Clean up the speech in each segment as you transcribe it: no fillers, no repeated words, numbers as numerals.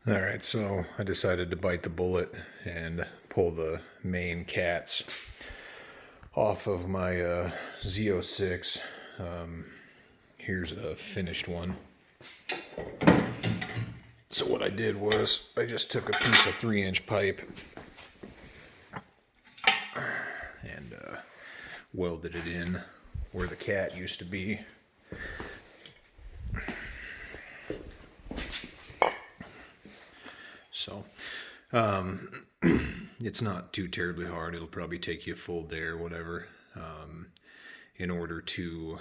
Alright, so I decided to bite the bullet and pull the main cats off of my Z06. Here's a finished one. So what I did was I just took a piece of 3-inch pipe and welded it in where the cat used to be. So, it's not too terribly hard. It'll probably take you a full day or whatever. In order to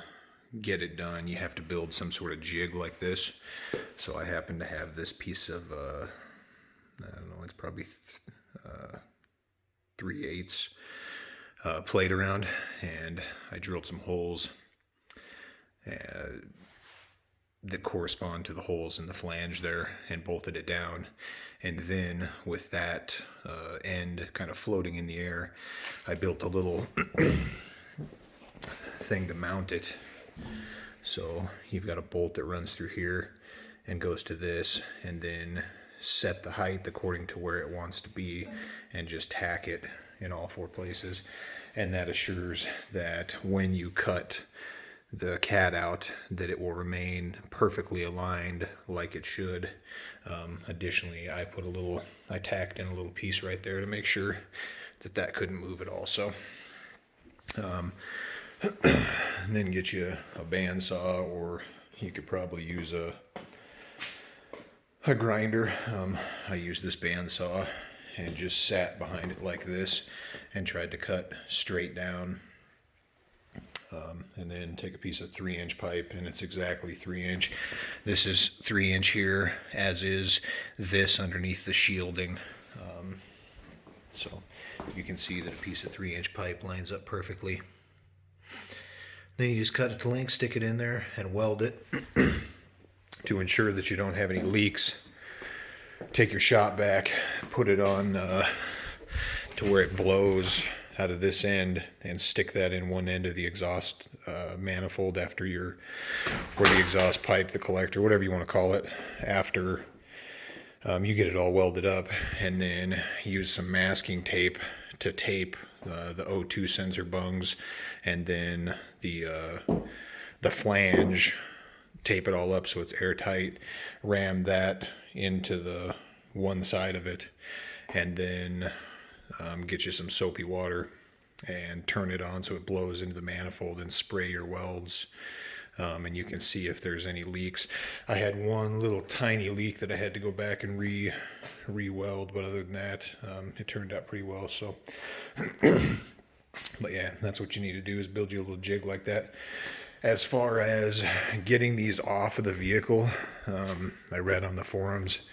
get it done, you have to build some sort of jig like this. So I happen to have this piece of, I don't know, it's probably 3/8 plate around, and I drilled some holes that correspond to the holes in the flange there and bolted it down. And then with that end kind of floating in the air, I built a little thing to mount it. So you've got a bolt that runs through here and goes to this, and then set the height according to where it wants to be and just tack it in all 4 places. And that assures that when you cut the cat out, that it will remain perfectly aligned like it should. Additionally, I tacked in a little piece right there to make sure that that couldn't move at all. So and then get you a bandsaw, or you could probably use a grinder. I used this bandsaw and just sat behind it like this and tried to cut straight down. And then take a piece of 3-inch pipe, and it's exactly 3-inch. This is 3-inch here, as is this underneath the shielding. So you can see that a piece of 3-inch pipe lines up perfectly. Then you just cut it to length, stick it in there, and weld it to ensure that you don't have any leaks. Take your shop vac, put it on to where it blows out of this end, and stick that in one end of the exhaust manifold or the exhaust pipe, the collector, whatever you want to call it, after you get it all welded up. And then use some masking tape to tape the O2 sensor bungs, and then the flange, tape it all up so it's airtight, ram that into the one side of it, and then get you some soapy water and turn it on so it blows into the manifold, and spray your welds. And you can see if there's any leaks. I had one little tiny leak that I had to go back and re-weld, but other than that, it turned out pretty well. So, but yeah, that's what you need to do, is build you a little jig like that. As far as getting these off of the vehicle, I read on the forums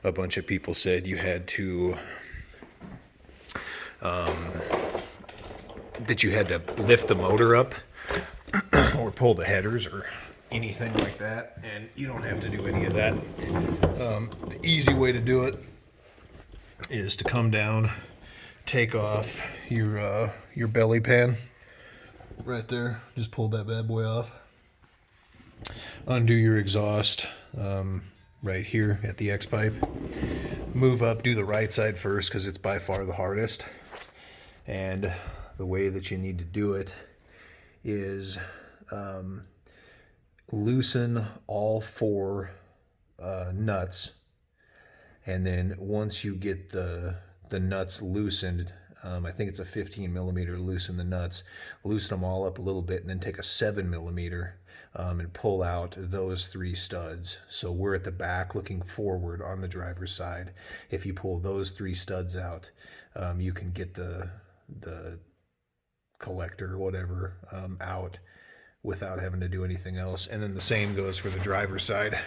a bunch of people said you had to that you had to lift the motor up or pull the headers or anything like that, and you don't have to do any of that. The easy way to do it is to come down, take off your belly pan right there, just pull that bad boy off, undo your exhaust right here at the X pipe, move up, do the right side first because it's by far the hardest. And the way that you need to do it is loosen all 4 nuts, and then once you get the nuts loosened, I think it's a 15 millimeter, loosen the nuts, loosen them all up a little bit, and then take a 7 millimeter and pull out those 3 studs. So we're at the back looking forward on the driver's side. If you pull those 3 studs out, you can get the collector or whatever out without having to do anything else. And then the same goes for the driver's side.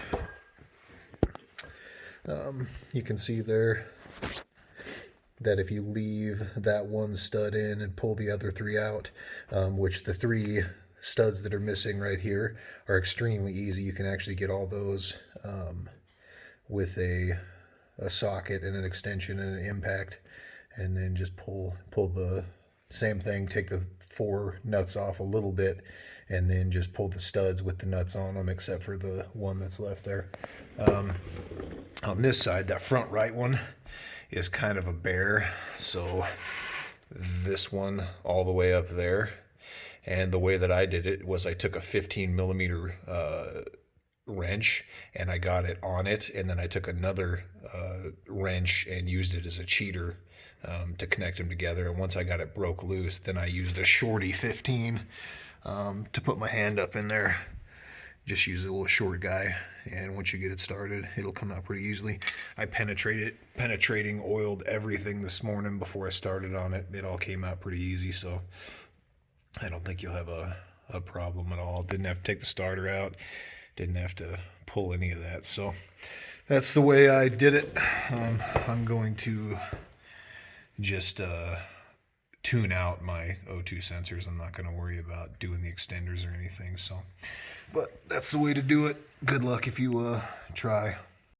You can see there that if you leave that one stud in and pull the other 3 out, which the 3 studs that are missing right here are extremely easy. You can actually get all those with a socket and an extension and an impact, and then just pull the same thing, take the 4 nuts off a little bit, and then just pull the studs with the nuts on them, except for the one that's left there. On this side, that front right one is kind of a bear, so this one all the way up there. And the way that I did it was I took a 15 millimeter wrench and I got it on it, and then I took another wrench and used it as a cheater to connect them together. And once I got it broke loose, then I used a shorty 15 to put my hand up in there. Just use a little short guy, and once you get it started, it'll come out pretty easily. I penetrating oiled everything this morning before I started on it. It all came out pretty easy, so I don't think you'll have a problem at all. Didn't have to take the starter out, didn't have to pull any of that. So that's the way I did it. I'm going to just tune out my O2 sensors. I'm not going to worry about doing the extenders or anything. So, but that's the way to do it. Good luck if you try.